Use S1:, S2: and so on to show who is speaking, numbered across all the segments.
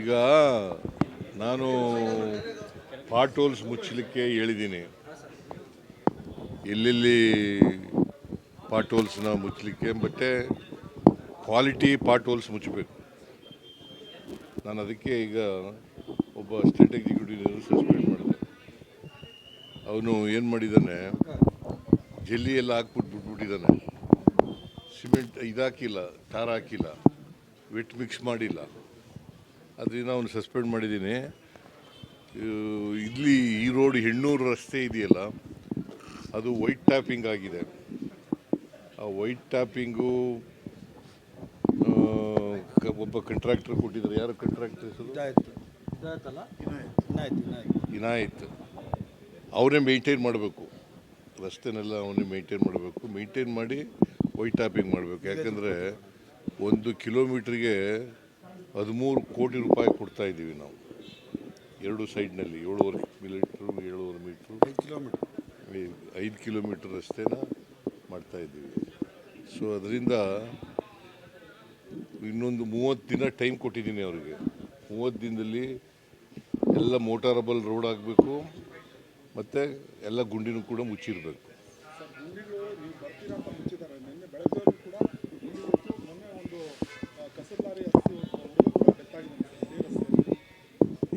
S1: ಈಗ ನಾನು pot holes ಮುಚ್ಚಲಿಕ್ಕೆ ಹೇಳಿದ್ದೀನಿ. ಎಲ್ಲೆಲ್ಲಿ ಪಾಟ್ ಹೋಲ್ಸ್ನ ಮುಚ್ಚಲಿಕ್ಕೆ, ಮತ್ತು ಕ್ವಾಲಿಟಿ ಪಾಟ್ ಹೋಲ್ಸ್ ಮುಚ್ಚಬೇಕು. ನಾನು ಅದಕ್ಕೆ ಈಗ ಒಬ್ಬ ಸ್ಟೇಟ್ ಎಕ್ಸಿಕ್ಯೂಟಿವ್ ಸಸ್ಪೆಂಡ್ ಮಾಡಿದೆ. ಅವನು ಏನು ಮಾಡಿದ್ದಾನೆ, ಜಲ್ಲಿ ಎಲ್ಲ ಬಿಟ್ಬಿಟ್ಟಿದ್ದಾನೆ. ಸಿಮೆಂಟ್ ಇದಾಕಿಲ್ಲ, ಟಾರ್ ಹಾಕಿಲ್ಲ, ವೆಟ್ ಮಿಕ್ಸ್ ಮಾಡಿಲ್ಲ. ಅದರಿಂದ ಅವನು ಸಸ್ಪೆಂಡ್ ಮಾಡಿದ್ದೀನಿ. ಇಲ್ಲಿ ಈ ರೋಡ್ ಹೆಣ್ಣೂರು ರಸ್ತೆ ಇದೆಯಲ್ಲ, ಅದು ವೈಟ್ ಟ್ಯಾಪಿಂಗ್ ಆಗಿದೆ. ಆ ವೈಟ್ ಟ್ಯಾಪಿಂಗು ಒಬ್ಬ ಕಾಂಟ್ರಾಕ್ಟರ್ ಕೊಟ್ಟಿದ್ದಾರೆ. ಯಾರು ಕಾಂಟ್ರಾಕ್ಟರ್ ಹೆಸರು? ಇನಾಯತ್. ಅವನೇ ಮೇಂಟೈನ್ ಮಾಡಬೇಕು, ರಸ್ತೆನೆಲ್ಲ ಅವನೇ ಮೇಂಟೈನ್ ಮಾಡಬೇಕು. ಮೇಂಟೈನ್ ಮಾಡಿ ವೈಟ್ ಟ್ಯಾಪಿಂಗ್ ಮಾಡಬೇಕು. ಯಾಕಂದರೆ 1 ಕಿಲೋಮೀಟ್ರಿಗೆ 13 ಕೋಟಿ ರೂಪಾಯಿ ಕೊಡ್ತಾ ಇದ್ದೀವಿ ನಾವು. 2 ಸೈಡ್ನಲ್ಲಿ 7.5 ಮೀಟ್ರು 5 ಕಿಲೋಮೀಟ್ರ್ ರಸ್ತೆನ ಮಾಡ್ತಾ ಇದ್ದೀವಿ. ಸೊ ಅದರಿಂದ ಇನ್ನೊಂದು 30 ದಿನ ಟೈಮ್ ಕೊಟ್ಟಿದ್ದೀನಿ ಅವರಿಗೆ. 30 ದಿನದಲ್ಲಿ ಎಲ್ಲ ಮೋಟಾರಬಲ್ ರೋಡ್ ಆಗಬೇಕು, ಮತ್ತು ಎಲ್ಲ ಗುಂಡಿನೂ ಕೂಡ ಮುಚ್ಚಿರಬೇಕು.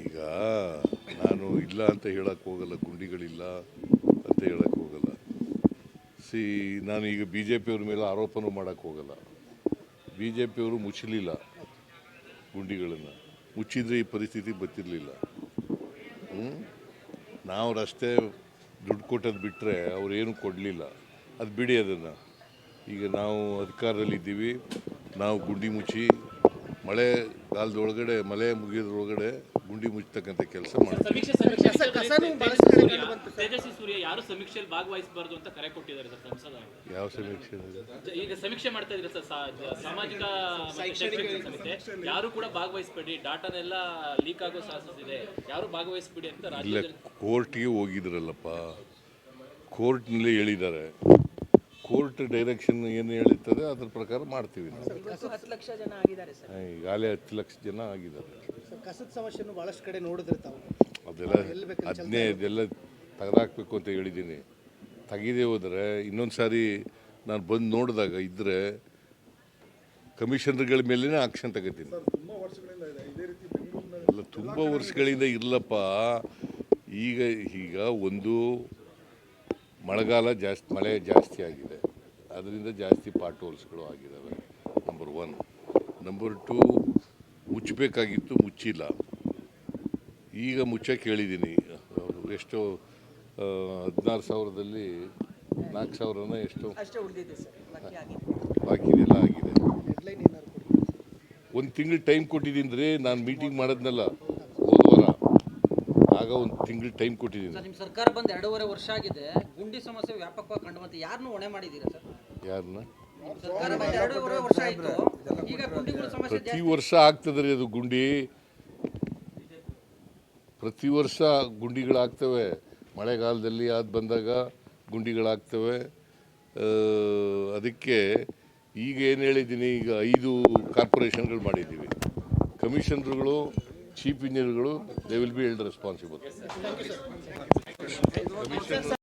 S1: ಈಗ ನಾನು ಇಲ್ಲ ಅಂತ ಹೇಳಕ್ಕೆ ಹೋಗಲ್ಲ, ಗುಂಡಿಗಳಿಲ್ಲ ಅಂತ ಹೇಳಕ್ಕೆ ಹೋಗಲ್ಲ. ನಾನು ಈಗ BJP ಅವ್ರ ಮೇಲೆ ಆರೋಪನೂ ಮಾಡೋಕ್ಕೆ ಹೋಗಲ್ಲ. BJP ಅವರು ಮುಚ್ಚಲಿಲ್ಲ ಗುಂಡಿಗಳನ್ನು. ಮುಚ್ಚಿದ್ರೆ ಈ ಪರಿಸ್ಥಿತಿ ಬರ್ತಿರಲಿಲ್ಲ. ನಾವು ರಸ್ತೆ ದುಡ್ಡು ಕೊಟ್ಟದ್ದು ಬಿಟ್ಟರೆ ಅವ್ರೇನು ಕೊಡಲಿಲ್ಲ. ಅದು ಬಿಡಿ ಅದನ್ನು. ಈಗ ನಾವು ಅಧಿಕಾರದಲ್ಲಿದ್ದೀವಿ. ನಾವು ಗುಂಡಿ ಮುಚ್ಚಿ ಮಳೆಗಾಲದೊಳಗಡೆ, ಮಳೆ ಮುಗಿಯೋದ್ರೊಳಗಡೆ ಗುಂಡಿ ಮುಚ್ಚತಕ್ಕಂಥ ಕೆಲಸ ಮಾಡ್ತೀವಿ.
S2: ತೇಜಸ್ವಿ ಸೂರ್ಯ ಯಾರು ಸಮೀಕ್ಷೆಯಲ್ಲಿ ಭಾಗವಹಿಸಬಾರ್ದು ಅಂತ ಕರೆ ಕೊಟ್ಟಿದ್ದಾರೆ ಸರ್ ಸಂಸದ.
S1: ಯಾವ ಸಮೀಕ್ಷೆ?
S2: ಈಗ ಸಮೀಕ್ಷೆ ಮಾಡ್ತಾ ಇದ್ರೆ ಸರ್, ಸಾಮಾಜಿಕ ಸಮಿತಿ ಯಾರು ಕೂಡ ಭಾಗವಹಿಸಬೇಡಿ, ಡಾಟಾನೆಲ್ಲ ಲೀಕ್ ಆಗೋ ಚಾನ್ಸಸ್ ಇದೆ, ಯಾರು ಭಾಗವಹಿಸಬೇಡಿ ಅಂತ
S1: ಇಲ್ಲ, ಕೋರ್ಟ್ಗೆ ಹೋಗಿದ್ರಲ್ಲಪ್ಪ, ಕೋರ್ಟ್ನಲ್ಲಿ ಹೇಳಿದ್ದಾರೆ. ಕೋರ್ಟ್ ಡೈರೆಕ್ಷನ್ ಏನು ಹೇಳಿರ್ತದೆ ಅದ್ರ ಪ್ರಕಾರ ಮಾಡ್ತೀವಿ ನಾವು.
S3: 10 ಲಕ್ಷ ಜನ ಆಗಿದ್ದಾರೆ ಸರ್.
S1: ಈಗಾಗಲೇ 10 ಲಕ್ಷ ಜನ ಆಗಿದ್ದಾರೆ.
S3: ಕಸದ ಸಮಸ್ಯೆನೂ ಭಾಳಷ್ಟು ಕಡೆ ನೋಡಿದ್ರೆ ತಾವು
S1: ಅದೆಲ್ಲ ತೆಗೆದಾಕಬೇಕು ಅಂತ ಹೇಳಿದ್ದೀನಿ. ತೆಗೆದೇ ಹೋದರೆ ಇನ್ನೊಂದು ಸಾರಿ ನಾನು ಬಂದು ನೋಡಿದಾಗ ಇದ್ದರೆ ಕಮಿಷನರ್ಗಳ ಮೇಲೇ ಆಕ್ಷನ್ ತಗೋತೀನಿ. ಅಲ್ಲ, ತುಂಬ ವರ್ಷಗಳಿಂದ ಇರಲಪ್ಪ. ಈಗ ಒಂದು ಮಳೆಗಾಲ ಜಾಸ್ತಿ, ಮಳೆ ಜಾಸ್ತಿ ಆಗಿದೆ, ಅದರಿಂದ ಜಾಸ್ತಿ ಪಾಟ್ ಹೋಲ್ಸ್ಗಳು ಆಗಿದ್ದಾವೆ. ನಂಬರ್ 1. ನಂಬರ್ 2, ಮುಚ್ಚಬೇಕಾಗಿತ್ತು, ಮುಚ್ಚಿಲ್ಲ. ಈಗ ಮುಚ್ಚಕ್ಕೆ ಹೇಳಿದ್ದೀನಿ. ಎಷ್ಟೋ 16,000ದಲ್ಲಿ 4,000 ಎಷ್ಟೋ ಬಾಕಿ ಇದೆಲ್ಲ ಆಗಿದೆ. 1 ತಿಂಗಳು ಟೈಮ್ ಕೊಟ್ಟಿದ್ದೀನಿ ರೀ. ನಾನು ಮೀಟಿಂಗ್ ಮಾಡೋದ್ನಲ್ಲ ಹೋದ ವಾರ, ಆಗ 1 ತಿಂಗಳು ಟೈಮ್ ಕೊಟ್ಟಿದ್ದೀನಿ.
S4: ನಿಮ್ಮ ಸರ್ಕಾರ ಬಂದು 2.5 ವರ್ಷ ಆಗಿದೆ. ಗುಂಡಿ ಸಮಸ್ಯೆ ವ್ಯಾಪಕವಾಗಿ ಕಂಡು ಬಂತು. ಯಾರನ್ನು ಹೊಣೆ ಮಾಡಿದ್ದೀರಾ ಸರ್?
S1: ಯಾರನ್ನ?
S4: ಸರ್ಕಾರ ಬಂದು 2.5 ವರ್ಷ ಆಯಿತು. ಈಗ ಗುಂಡಿಗಳ ಸಮಸ್ಯೆ
S1: ಪ್ರತಿ ವರ್ಷ ಆಗ್ತದೆ ರೀ ಅದು. ಪ್ರತಿ ವರ್ಷ ಗುಂಡಿಗಳಾಗ್ತವೆ. ಮಳೆಗಾಲದಲ್ಲಿ ಅದು ಬಂದಾಗ ಗುಂಡಿಗಳಾಗ್ತವೆ. ಅದಕ್ಕೆ ಈಗ ಏನು ಹೇಳಿದ್ದೀನಿ, ಈಗ 5 ಕಾರ್ಪೊರೇಷನ್ಗಳು ಮಾಡಿದ್ದೀವಿ. ಕಮಿಷನರ್ಗಳು, ಚೀಫ್ ಇಂಜಿನಿಯರ್ಗಳು, they will be held responsible.